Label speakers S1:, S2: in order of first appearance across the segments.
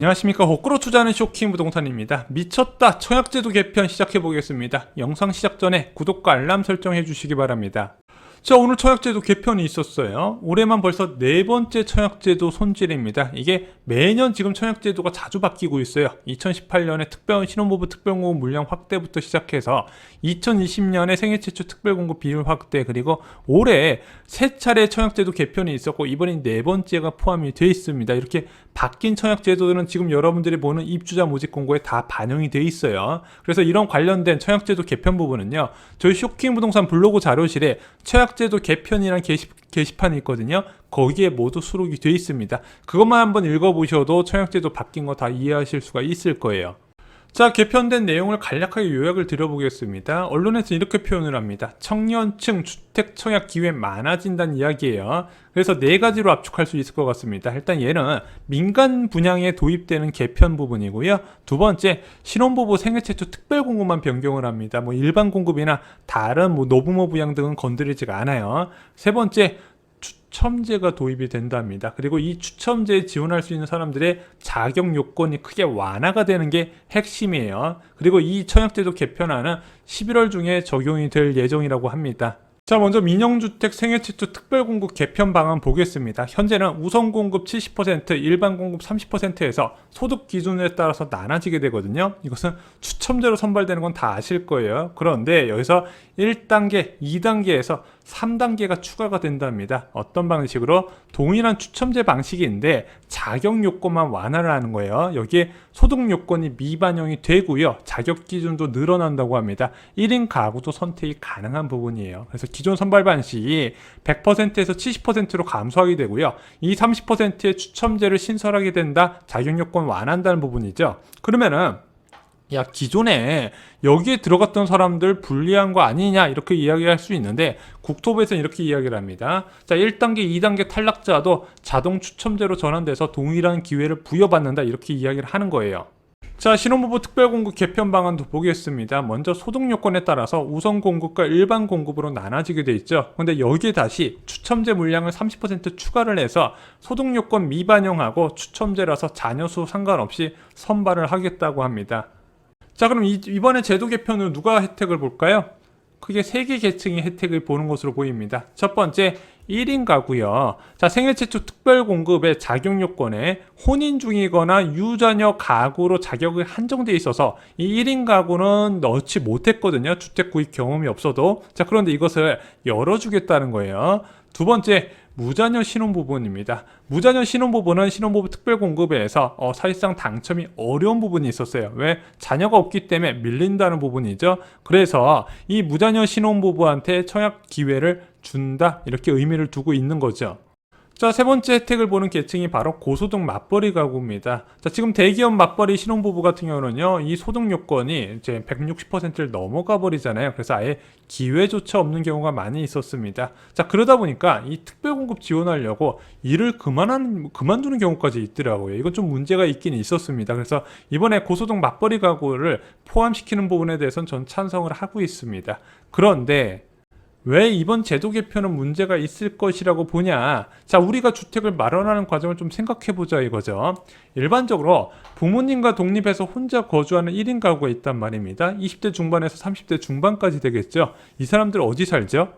S1: 안녕하십니까. 거꾸로 투자하는 쇼킹 부동산입니다. 미쳤다 청약제도 개편 시작해 보겠습니다. 영상 시작 전에 구독과 알람 설정해 주시기 바랍니다. 자, 오늘 청약제도 개편이 있었어요. 올해만 벌써 네 번째 청약제도 손질입니다. 이게 매년 지금 청약제도가 자주 바뀌고 있어요. 2018년에 신혼부부 특별공급 물량 확대부터 시작해서 2020년에 생애 최초 특별공급 비율 확대, 그리고 올해 세 차례 청약제도 개편이 있었고 이번이 네 번째가 포함이 되어 있습니다. 이렇게 바뀐 청약제도는 지금 여러분들이 보는 입주자 모집 공고에 다 반영이 되어 있어요. 그래서 이런 관련된 청약제도 개편 부분은요, 저희 쇼킹 부동산 블로그 자료실에 청약제도 개편이라는 게시판이 있거든요. 거기에 모두 수록이 되어 있습니다. 그것만 한번 읽어보셔도 청약제도 바뀐 거 다 이해하실 수가 있을 거예요. 자, 개편된 내용을 간략하게 요약을 드려보겠습니다. 언론에서 이렇게 표현을 합니다. 청년층 주택 청약 기회 많아진다는 이야기예요. 그래서 네 가지로 압축할 수 있을 것 같습니다. 일단 얘는 민간 분양에 도입되는 개편 부분이고요. 두 번째, 신혼부부 생애 최초 특별 공급만 변경을 합니다. 일반 공급이나 다른 노부모 부양 등은 건드리지가 않아요. 세 번째, 추첨제가 도입이 된답니다. 그리고 이 추첨제에 지원할 수 있는 사람들의 자격 요건이 크게 완화가 되는 게 핵심이에요. 그리고 이 청약제도 개편안은 11월 중에 적용이 될 예정이라고 합니다. 자, 먼저 민영주택 생애 최초 특별공급 개편 방안 보겠습니다. 현재는 우선 공급 70%, 일반 공급 30%에서 소득 기준에 따라서 나눠지게 되거든요. 이것은 추첨제로 선발되는 건 다 아실 거예요. 그런데 여기서 1단계, 2단계에서 3단계가 추가가 된답니다. 어떤 방식으로? 동일한 추첨제 방식인데 자격 요건만 완화를 하는 거예요. 여기에 소득 요건이 미반영이 되고요. 자격 기준도 늘어난다고 합니다. 1인 가구도 선택이 가능한 부분이에요. 그래서 기존 선발 방식이 100%에서 70%로 감소하게 되고요. 이 30%의 추첨제를 신설하게 된다. 자격 요건 완화한다는 부분이죠. 그러면은 야, 기존에 여기에 들어갔던 사람들 불리한 거 아니냐 이렇게 이야기할 수 있는데 국토부에서는 이렇게 이야기를 합니다. 자, 1단계, 2단계 탈락자도 자동 추첨제로 전환돼서 동일한 기회를 부여받는다 이렇게 이야기를 하는 거예요. 자, 신혼부부 특별공급 개편 방안도 보겠습니다. 먼저 소득 요건에 따라서 우선 공급과 일반 공급으로 나눠지게 돼 있죠. 근데 여기에 다시 추첨제 물량을 30% 추가를 해서 소득 요건 미반영하고 추첨제라서 자녀 수 상관없이 선발을 하겠다고 합니다. 자, 그럼 이번에 제도 개편으로 누가 혜택을 볼까요? 크게 3개 계층이 혜택을 보는 것으로 보입니다. 첫 번째, 1인 가구요. 자, 생애 최초 특별 공급의 자격 요건에 혼인 중이거나 유자녀 가구로 자격이 한정되어 있어서 이 1인 가구는 넣지 못했거든요. 주택 구입 경험이 없어도. 자, 그런데 이것을 열어주겠다는 거예요. 두 번째, 무자녀 신혼부부입니다. 무자녀 신혼부부는 신혼부부 특별공급에서 사실상 당첨이 어려운 부분이 있었어요. 왜? 자녀가 없기 때문에 밀린다는 부분이죠. 그래서 이 무자녀 신혼부부한테 청약 기회를 준다 이렇게 의미를 두고 있는 거죠. 자, 세 번째 혜택을 보는 계층이 바로 고소득 맞벌이 가구입니다. 자, 지금 대기업 맞벌이 신혼부부 같은 경우는요, 이 소득 요건이 이제 160%를 넘어가 버리잖아요. 그래서 아예 기회조차 없는 경우가 많이 있었습니다. 자, 그러다 보니까 이 특별공급 지원하려고 일을 그만두는 경우까지 있더라고요. 이건 좀 문제가 있긴 있었습니다. 그래서 이번에 고소득 맞벌이 가구를 포함시키는 부분에 대해서는 전 찬성을 하고 있습니다. 그런데 왜 이번 제도 개편은 문제가 있을 것이라고 보냐? 자, 우리가 주택을 마련하는 과정을 좀 생각해보자 이거죠. 일반적으로 부모님과 독립해서 혼자 거주하는 1인 가구가 있단 말입니다. 20대 중반에서 30대 중반까지 되겠죠. 이 사람들 어디 살죠?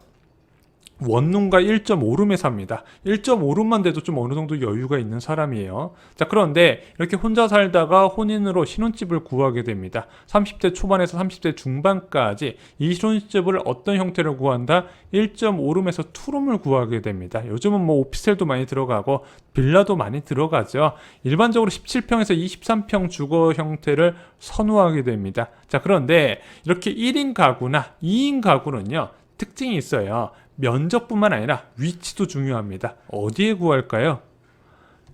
S1: 원룸과 1.5룸에 삽니다. 1.5룸만 돼도 좀 어느 정도 여유가 있는 사람이에요. 자, 그런데 이렇게 혼자 살다가 혼인으로 신혼집을 구하게 됩니다. 30대 초반에서 30대 중반까지 이 신혼집을 어떤 형태로 구한다? 1.5룸에서 2룸을 구하게 됩니다. 요즘은 오피스텔도 많이 들어가고 빌라도 많이 들어가죠. 일반적으로 17평에서 23평 주거 형태를 선호하게 됩니다. 자, 그런데 이렇게 1인 가구나 2인 가구는요, 특징이 있어요. 면적뿐만 아니라 위치도 중요합니다. 어디에 구할까요?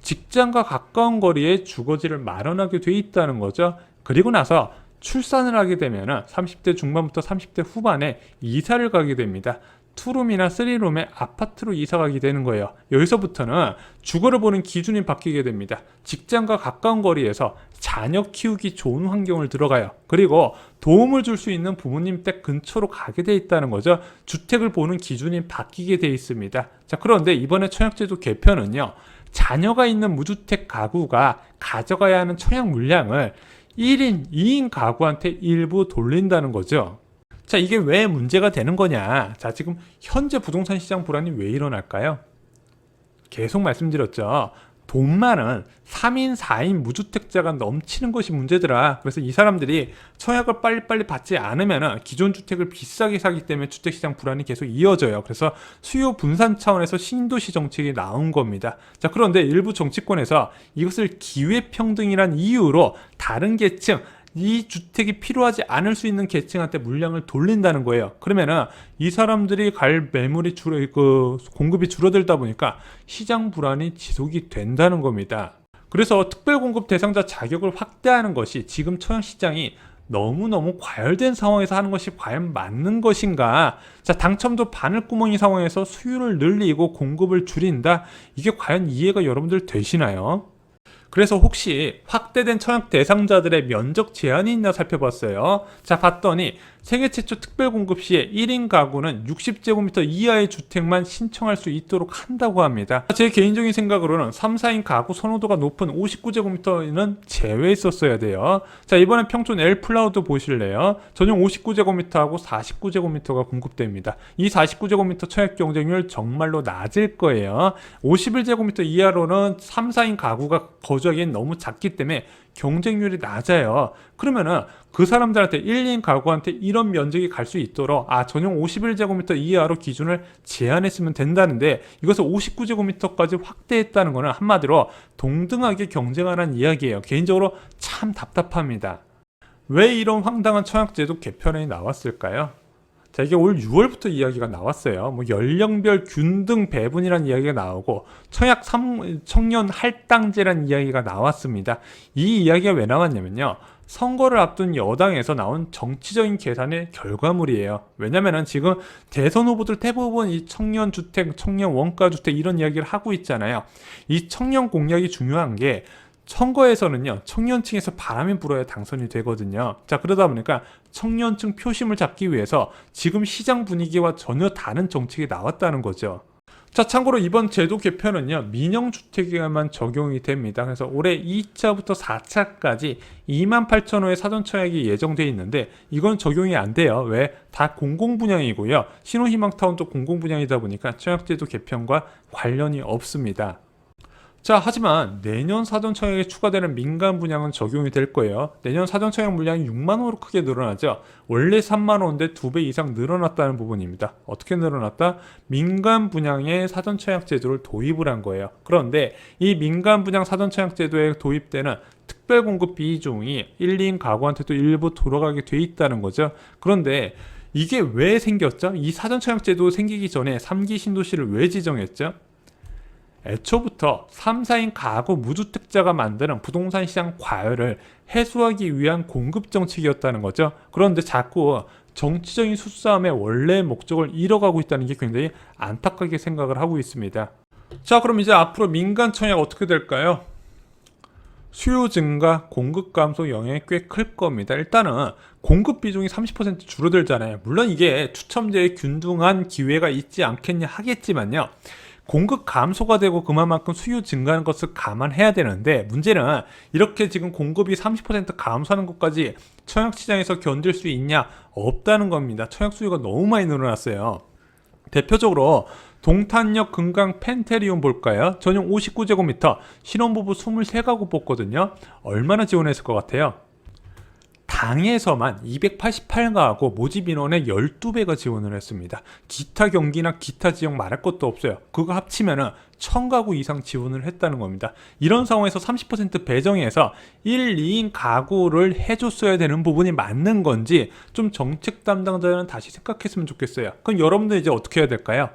S1: 직장과 가까운 거리에 주거지를 마련하게 돼 있다는 거죠. 그리고 나서 출산을 하게 되면 30대 중반부터 30대 후반에 이사를 가게 됩니다. 투룸이나 쓰리룸의 아파트로 이사 가게 되는 거예요. 여기서부터는 주거를 보는 기준이 바뀌게 됩니다. 직장과 가까운 거리에서 자녀 키우기 좋은 환경을 들어가요. 그리고 도움을 줄 수 있는 부모님 댁 근처로 가게 돼 있다는 거죠. 주택을 보는 기준이 바뀌게 돼 있습니다. 자, 그런데 이번에 청약제도 개편은요, 자녀가 있는 무주택 가구가 가져가야 하는 청약 물량을 1인, 2인 가구한테 일부 돌린다는 거죠. 자, 이게 왜 문제가 되는 거냐? 자, 지금 현재 부동산 시장 불안이 왜 일어날까요? 계속 말씀드렸죠. 돈 많은 3인, 4인 무주택자가 넘치는 것이 문제더라. 그래서 이 사람들이 청약을 빨리빨리 받지 않으면 기존 주택을 비싸게 사기 때문에 주택시장 불안이 계속 이어져요. 그래서 수요 분산 차원에서 신도시 정책이 나온 겁니다. 자, 그런데 일부 정치권에서 이것을 기회평등이란 이유로 다른 계층, 이 주택이 필요하지 않을 수 있는 계층한테 물량을 돌린다는 거예요. 그러면은 이 사람들이 갈 매물이 공급이 줄어들다 보니까 시장 불안이 지속이 된다는 겁니다. 그래서 특별공급 대상자 자격을 확대하는 것이 지금 청약시장이 너무너무 과열된 상황에서 하는 것이 과연 맞는 것인가? 자, 당첨도 바늘구멍이 상황에서 수요를 늘리고 공급을 줄인다? 이게 과연 이해가 여러분들 되시나요? 그래서 혹시 확대된 청약 대상자들의 면적 제한이 있나 살펴봤어요. 자, 봤더니 세계 최초 특별공급 시에 1인 가구는 60제곱미터 이하의 주택만 신청할 수 있도록 한다고 합니다. 제 개인적인 생각으로는 3, 4인 가구 선호도가 높은 59제곱미터는 제외했었어야 돼요. 자, 이번엔 평촌 엘플라우드 보실래요? 전용 59제곱미터하고 49제곱미터가 공급됩니다. 이 49제곱미터 청약 경쟁률 정말로 낮을 거예요. 51제곱미터 이하로는 3, 4인 가구가 거주하기엔 너무 작기 때문에 경쟁률이 낮아요. 그러면은 그 사람들한테 1, 2인 가구한테 이런 면적이 갈 수 있도록 전용 51제곱미터 이하로 기준을 제한했으면 된다는데 이것을 59제곱미터까지 확대했다는 것은 한마디로 동등하게 경쟁하라는 이야기예요. 개인적으로 참 답답합니다. 왜 이런 황당한 청약제도 개편안이 나왔을까요? 자, 이게 올 6월부터 이야기가 나왔어요. 뭐 연령별 균등 배분이라는 이야기가 나오고 청년 할당제라는 이야기가 나왔습니다. 이 이야기가 왜 나왔냐면요. 선거를 앞둔 여당에서 나온 정치적인 계산의 결과물이에요. 왜냐면은 지금 대선 후보들 대부분 이 청년 주택, 청년 원가 주택 이런 이야기를 하고 있잖아요. 이 청년 공약이 중요한 게 선거에서는요, 청년층에서 바람이 불어야 당선이 되거든요. 자, 그러다 보니까 청년층 표심을 잡기 위해서 지금 시장 분위기와 전혀 다른 정책이 나왔다는 거죠. 자, 참고로 이번 제도 개편은요, 민영주택에만 적용이 됩니다. 그래서 올해 2차부터 4차까지 28,000호의 사전청약이 예정되어 있는데 이건 적용이 안 돼요. 왜? 다 공공분양이고요. 신혼희망타운도 공공분양이다 보니까 청약제도 개편과 관련이 없습니다. 자, 하지만 내년 사전청약에 추가되는 민간 분양은 적용이 될 거예요. 내년 사전청약 물량이 6만 호로 크게 늘어나죠. 원래 3만 호인데 2배 이상 늘어났다는 부분입니다. 어떻게 늘어났다? 민간 분양의 사전청약 제도를 도입을 한 거예요. 그런데 이 민간 분양 사전청약 제도에 도입되는 특별공급 비중이 1, 2인 가구한테도 일부 돌아가게 돼 있다는 거죠. 그런데 이게 왜 생겼죠? 이 사전청약 제도 생기기 전에 3기 신도시를 왜 지정했죠? 애초부터 3, 4인 가구 무주택자가 만드는 부동산 시장 과열을 해소하기 위한 공급 정책이었다는 거죠. 그런데 자꾸 정치적인 수싸움의 원래 목적을 잃어가고 있다는 게 굉장히 안타깝게 생각을 하고 있습니다. 자, 그럼 이제 앞으로 민간 청약 어떻게 될까요? 수요 증가, 공급 감소 영향이 꽤 클 겁니다. 일단은 공급 비중이 30% 줄어들잖아요. 물론 이게 추첨제에 균등한 기회가 있지 않겠냐 하겠지만요. 공급 감소가 되고 그만큼 수요 증가하는 것을 감안해야 되는데 문제는 이렇게 지금 공급이 30% 감소하는 것까지 청약시장에서 견딜 수 있냐? 없다는 겁니다. 청약 수요가 너무 많이 늘어났어요. 대표적으로 동탄역 금강 펜테리움 볼까요? 전용 59제곱미터 신혼부부 23가구 뽑거든요. 얼마나 지원했을 것 같아요? 당에서만 288가구 모집 인원의 12배가 지원을 했습니다. 기타 경기나 기타 지역 말할 것도 없어요. 그거 합치면은 1000가구 이상 지원을 했다는 겁니다. 이런 상황에서 30% 배정해서 1, 2인 가구를 해줬어야 되는 부분이 맞는 건지 좀 정책 담당자는 다시 생각했으면 좋겠어요. 그럼 여러분들 이제 어떻게 해야 될까요?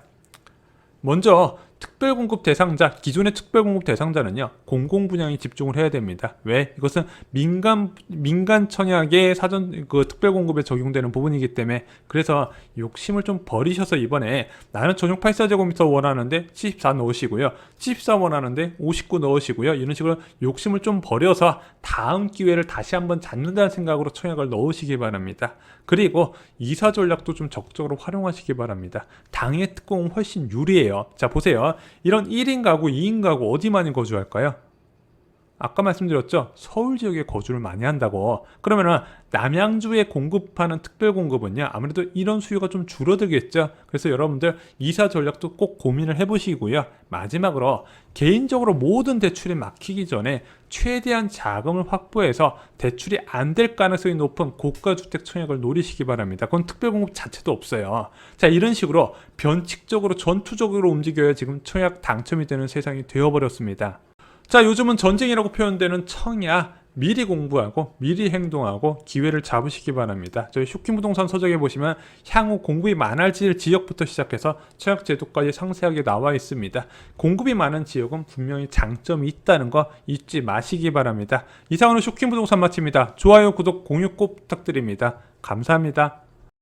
S1: 먼저 특별공급 대상자, 기존의 특별공급 대상자는요, 공공분양에 집중을 해야 됩니다. 왜? 이것은 민간 청약의 특별공급에 적용되는 부분이기 때문에. 그래서 욕심을 좀 버리셔서 이번에 나는 전용 84제곱미터 원하는데 74 넣으시고요. 74 원하는데 59 넣으시고요. 이런 식으로 욕심을 좀 버려서 다음 기회를 다시 한번 잡는다는 생각으로 청약을 넣으시기 바랍니다. 그리고 이사 전략도 좀 적극적으로 활용하시기 바랍니다. 당의 특공은 훨씬 유리해요. 자, 보세요. 그러면 이런 1인 가구, 2인 가구 어디 많이 거주할까요? 아까 말씀드렸죠? 서울 지역에 거주를 많이 한다고. 그러면은 남양주에 공급하는 특별 공급은요, 아무래도 이런 수요가 좀 줄어들겠죠. 그래서 여러분들 이사 전략도 꼭 고민을 해보시고요. 마지막으로 개인적으로 모든 대출이 막히기 전에 최대한 자금을 확보해서 대출이 안 될 가능성이 높은 고가주택 청약을 노리시기 바랍니다. 그건 특별 공급 자체도 없어요. 자, 이런 식으로 변칙적으로 전투적으로 움직여야 지금 청약 당첨이 되는 세상이 되어버렸습니다. 자, 요즘은 전쟁이라고 표현되는 청약, 미리 공부하고 미리 행동하고 기회를 잡으시기 바랍니다. 저희 쇼킹부동산 서적에 보시면 향후 공급이 많아질 지역부터 시작해서 청약 제도까지 상세하게 나와 있습니다. 공급이 많은 지역은 분명히 장점이 있다는 거 잊지 마시기 바랍니다. 이상으로 쇼킹부동산 마칩니다. 좋아요, 구독, 공유 꼭 부탁드립니다. 감사합니다.